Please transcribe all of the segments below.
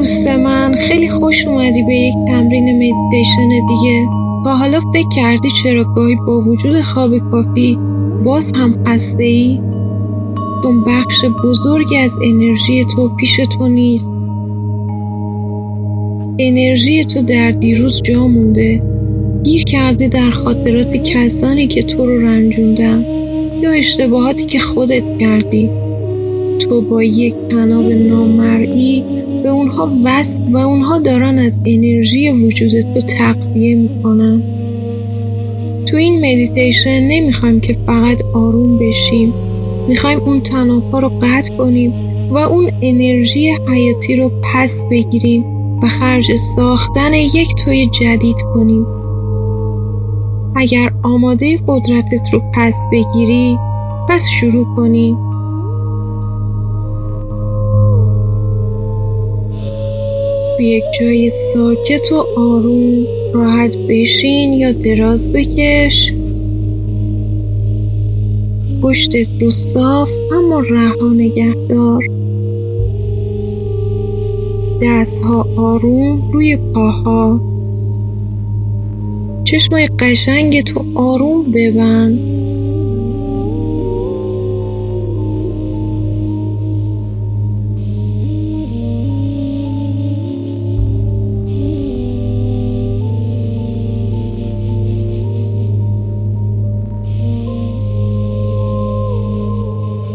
دوست من، خیلی خوش اومدی به یک تمرین مدیتیشن دیگه. تا حالا فکر کردی چرا گاهی با وجود خواب کافی باز هم خسته‌ای؟ چون بخش بزرگی از انرژی تو پیش تو نیست. انرژی تو در دیروز جا مونده، گیر کرده در خاطرات کسانی که تو رو رنجوندن یا اشتباهاتی که خودت کردی. تو با یک طناب نامرئی به اونها وصل و اونها دارن از انرژی وجود تو تغذیه میکنن. تو این مدیتیشن نمیخوایم که فقط آروم بشیم، میخوایم اون طناب‌ها رو قطع کنیم و اون انرژی حیاتی رو پس بگیریم و خرج ساختن یک توی جدید کنیم. اگر آماده قدرتت رو پس بگیری، پس شروع کنیم. به یک جای ساکت و آروم راحت بشین یا دراز بکش. پشتت رو صاف اما رها نگه دار. دستها آروم روی پاها. چشمای قشنگ تو آروم ببند.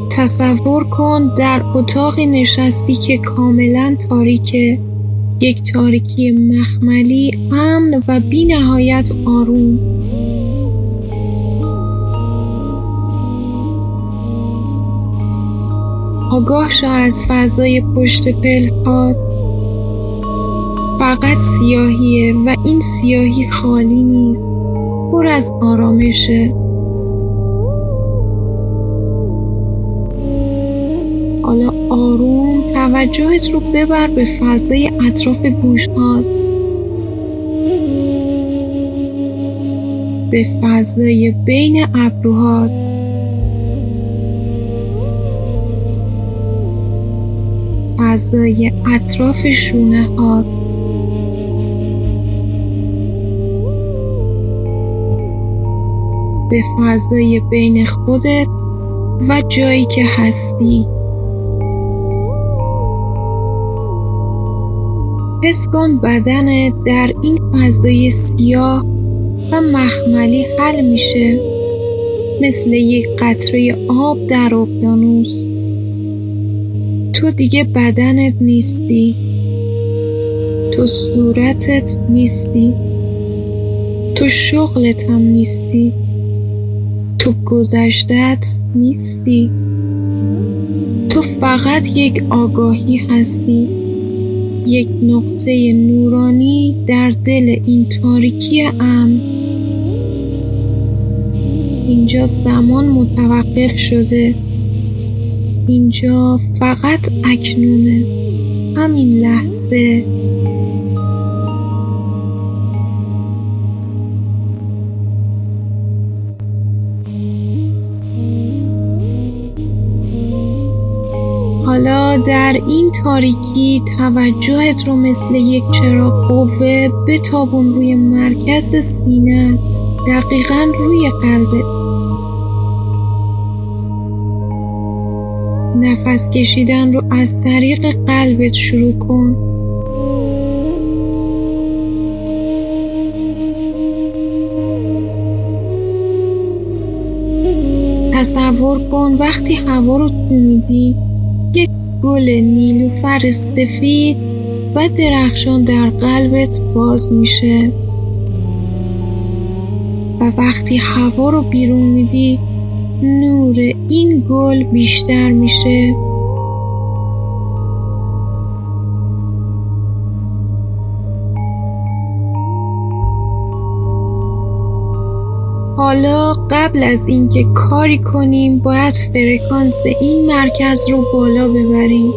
تصور کن در اتاقی نشستی که کاملا تاریکه، یک تاریکی مخملی، امن و بی نهایت آروم. آگاه شو از فضای پشت پلکات. فقط سیاهیه و این سیاهی خالی نیست، پر از آرامشه. حالا آروم توجهت رو ببر به فضای اطراف گوش‌هات، به فضای بین ابروهات، فضای اطراف شونه‌هات. به فضای بین خودت و جایی که هستی. حس کن بدنت در این فضای سیاه و مخملی حل میشه، مثل یک قطره آب در اقیانوس. تو دیگه بدنت نیستی، تو صورتت نیستی، تو شغلت هم نیستی، تو گذشته‌ات نیستی. تو فقط یک آگاهی هستی، یک نقطه نورانی در دل این تاریکی امن. اینجا زمان متوقف شده، اینجا فقط اکنونه، همین لحظه. حالا در این تاریکی توجهت رو مثل یک چراغ قوه بتابون روی مرکز سینه‌ت، دقیقاً روی قلبت. نفس کشیدن رو از طریق قلبت شروع کن. تصور کن وقتی هوا رو تو میدی، یک گل نیلوفر سفید و درخشان در قلبت باز میشه و وقتی هوا رو بیرون میدی، نور این گل بیشتر میشه. حالا قبل از اینکه کاری کنیم باید فرکانس این مرکز رو بالا ببریم.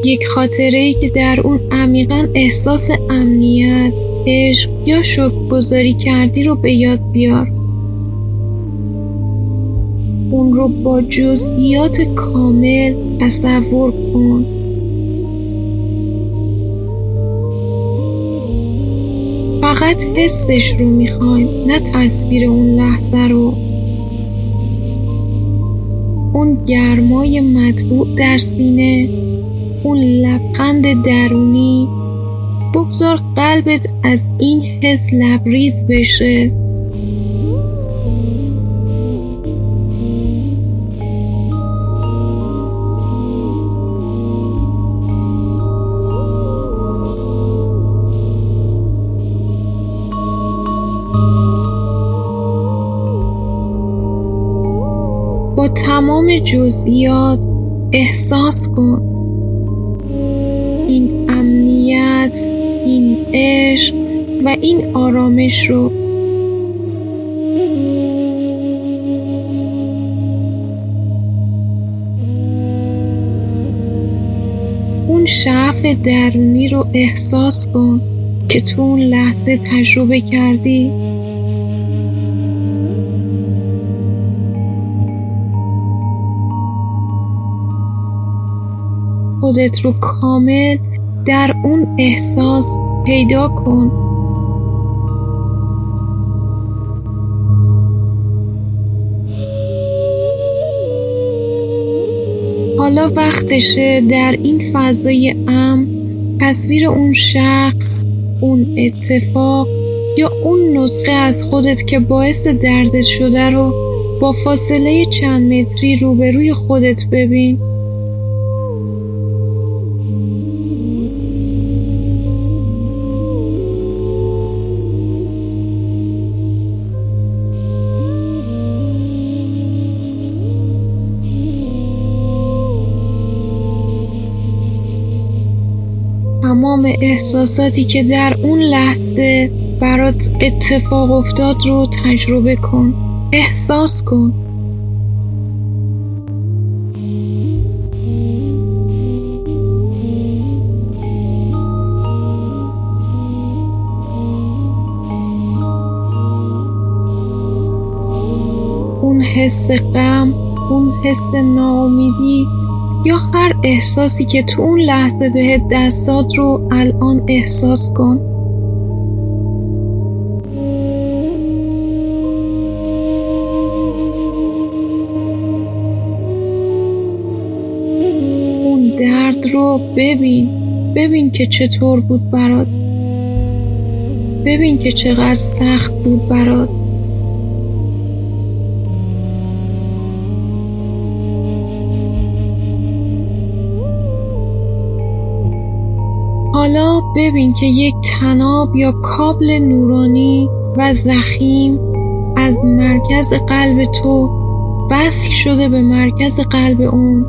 یک خاطره‌ای که در اون عمیقاً احساس امنیت، عشق یا شکرگزاری کردی رو به یاد بیار. اون رو با جزئیات کامل تصور کن. فقط حسش رو میخوایم، نه تصویر اون لحظه رو. اون گرمای مطبوع در سینه، اون لبخند درونی. بگذار قلبت از این حس لبریز بشه. با تمام جزئیات احساس کن این امنیت، این عشق و این آرامش رو. اون شعف درونی رو احساس کن که تو اون لحظه تجربه کردی. خودت رو کامل در اون احساس پیدا کن. حالا وقتشه در این فضای امن تصویر اون شخص، اون اتفاق یا اون نسخه از خودت که باعث دردت شده رو با فاصله چند متری روبروی خودت ببین. تمام احساساتی که در اون لحظه برات اتفاق افتاد رو تجربه کن، احساس کن. اون حس غم، اون حس ناامیدی یا هر احساسی که تو اون لحظه بهت دست داد رو الان احساس کن. اون درد رو ببین که چطور بود برات. ببین که چقدر سخت بود برات. حالا ببین که یک طناب یا کابل نورانی و ضخیم از مرکز قلب تو وصل شده به مرکز قلب اون.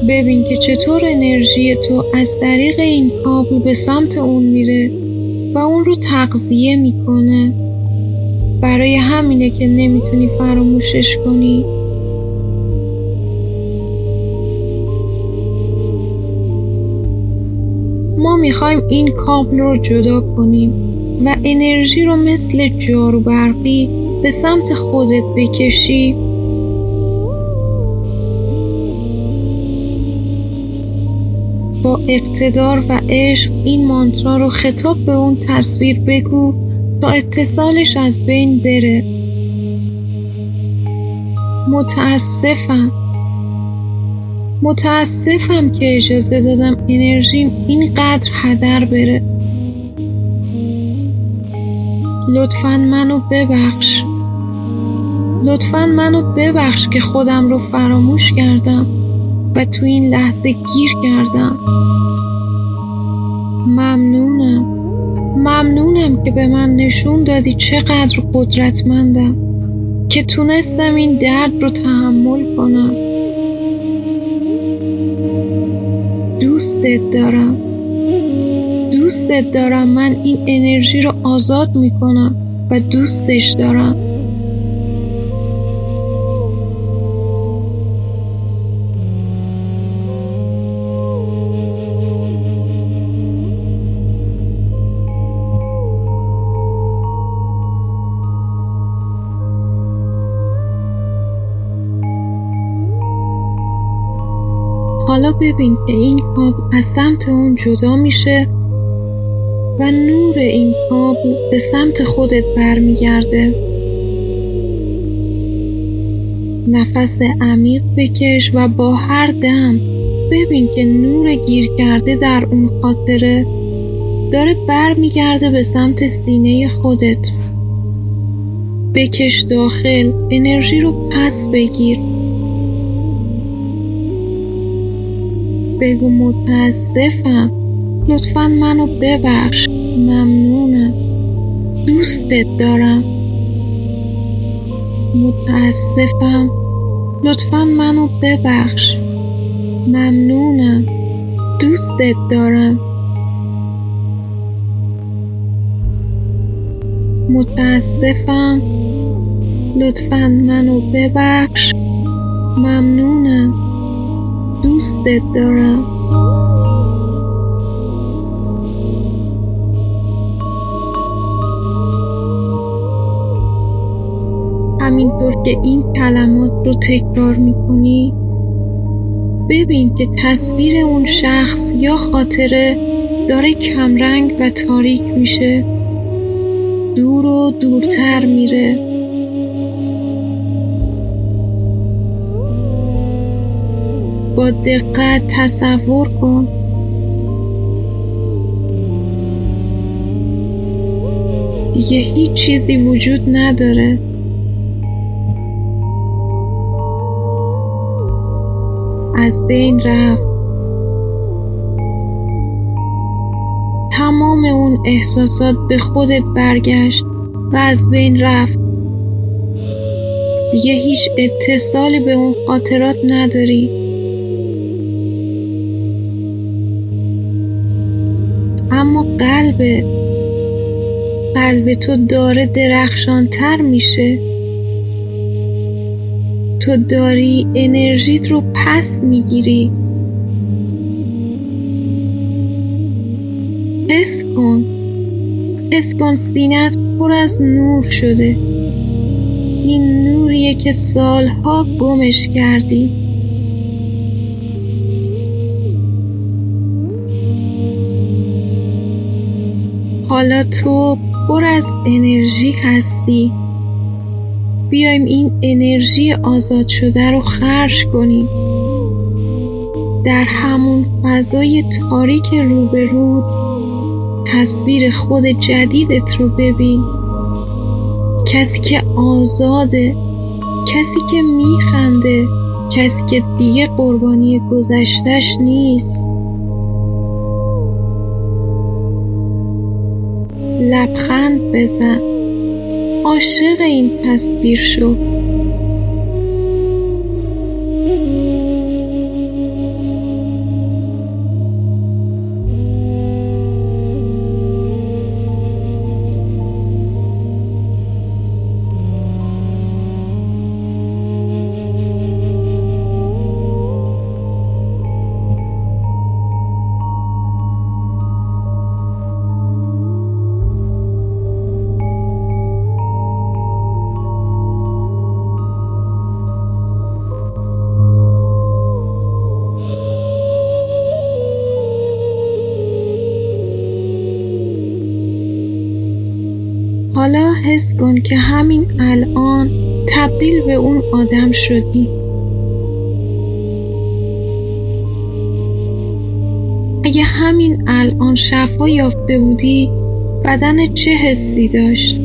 ببین که چطور انرژی تو از طریق این کابل به سمت اون میره و اون رو تغذیه میکنه. برای همینه که نمیتونی فراموشش کنی. ما میخوایم این کابل رو جدا کنیم و انرژی رو مثل جارو برقی به سمت خودت بکشی. با اقتدار و عشق این مانترا رو خطاب به اون تصویر بگو تا اتصالش از بین بره. متاسفم که اجازه دادم انرژیم اینقدر هدر بره. لطفاً منو ببخش که خودم رو فراموش کردم و تو این لحظه گیر کردم. ممنونم که به من نشون دادی چقدر قدرتمندم، که تونستم این درد رو تحمل کنم. دوستت دارم. من این انرژی رو آزاد میکنم و دوستش دارم. حالا ببین که این کابل از سمت اون جدا میشه و نور این کابل به سمت خودت برمیگرده. نفس عمیق بکش و با هر دم ببین که نور گیر کرده در اون خاطره داره برمیگرده به سمت سینه خودت. بکش داخل، انرژی رو پس بگیر. بگو متاسفم، لطفاً منو ببخش، ممنونم، دوستت دارم. متاسفم، لطفاً منو ببخش، ممنونم، دوستت دارم. متاسفم، لطفاً منو ببخش، ممنونم، دوستت دارم. همینطور که این کلمات رو تکرار میکنی ببین که تصویر اون شخص یا خاطره داره کمرنگ و تاریک میشه، دور و دورتر میره. با دقت تصور کن دیگه هیچ چیزی وجود نداره. از بین رفت. تمام اون احساسات به خودت برگشت و از بین رفت. دیگه هیچ اتصالی به اون خاطرات نداری. اما قلب تو داره درخشانتر میشه. تو داری انرژیت رو پس میگیری. حس کن سینه‌ت پر از نور شده. این نوریه که سالها گمش کردی. حالا تو پر از انرژی هستی. بیایم این انرژی آزاد شده رو خرج کنیم. در همون فضای تاریک روبرو تصویر خود جدیدت رو ببین. کسی که آزاده، کسی که میخنده، کسی که دیگه قربانی گذشتش نیست. لبخند بزن. عاشق این تصویر شو. حالا حس کن که همین الان تبدیل به اون آدم شدی. اگه همین الان شفا یافته بودی بدن چه حسی داشت؟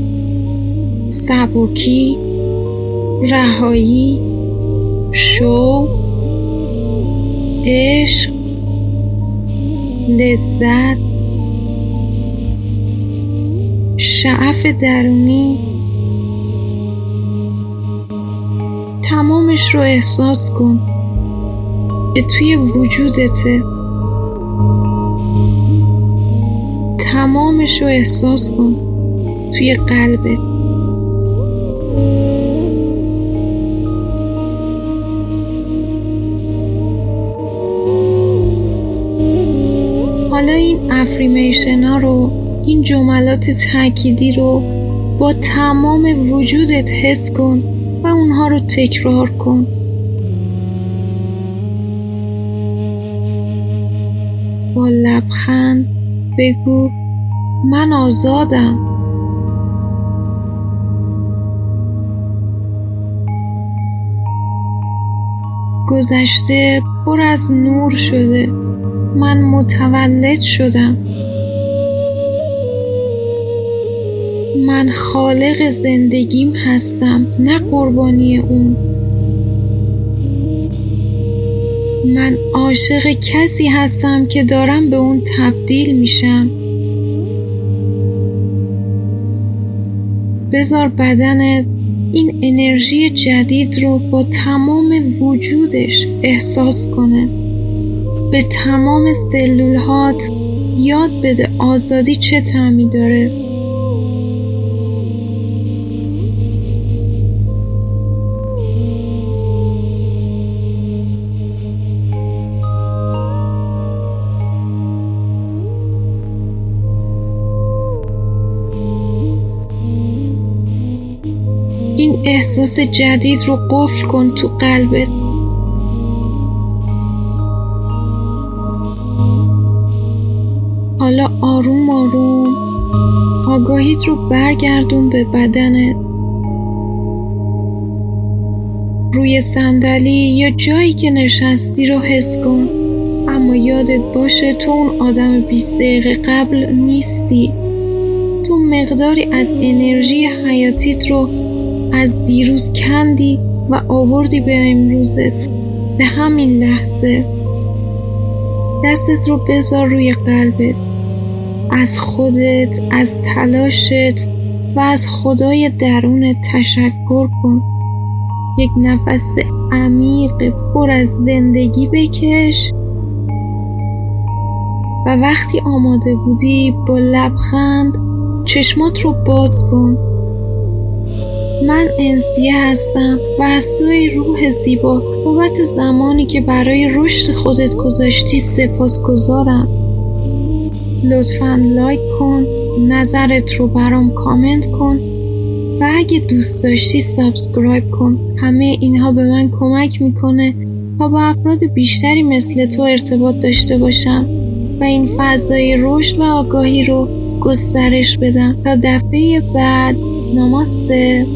سبکی، رهایی، شوق، عشق، لذت، شعف درونی. تمامش رو احساس کن که توی وجودته. تمامش رو احساس کن توی قلبت. حالا این افریمیشن ها رو، این جملات تأکیدی رو با تمام وجودت حس کن و اونها رو تکرار کن. لبخند بگو من آزادم. گذشته پر از نور شده. من متولد شدم. من خالق زندگیم هستم، نه قربانی اون. من عاشق کسی هستم که دارم به اون تبدیل میشم. بذار بدنت این انرژی جدید رو با تمام وجودش احساس کنه. به تمام سلولهات یاد بده آزادی چه طعمی داره. این احساس جدید رو قفل کن تو قلبت. حالا آروم آروم آگاهیت رو برگردون به بدنت. روی صندلی یا جایی که نشستی رو حس کن، اما یادت باشه تو اون آدم 20 دقیقه قبل نیستی. تو مقداری از انرژی حیاتیت رو از دیروز کندی و آوردی به امروزت، به همین لحظه. دستت رو بذار روی قلبت. از خودت، از تلاشت و از خدای درونت تشکر کن. یک نفس عمیق پر از زندگی بکش و وقتی آماده بودی با لبخند چشمات رو باز کن. من انسیه هستم و از توی روح زیبا بابت زمانی که برای رشد خودت گذاشتی سپاسگزارم. لطفاً لایک کن، نظرت رو برام کامنت کن و اگه دوست داشتی سابسکرایب کن. همه اینها به من کمک میکنه تا با افراد بیشتری مثل تو ارتباط داشته باشم و این فضای رشد و آگاهی رو گسترش بدم. تا دفعه بعد، نماسته.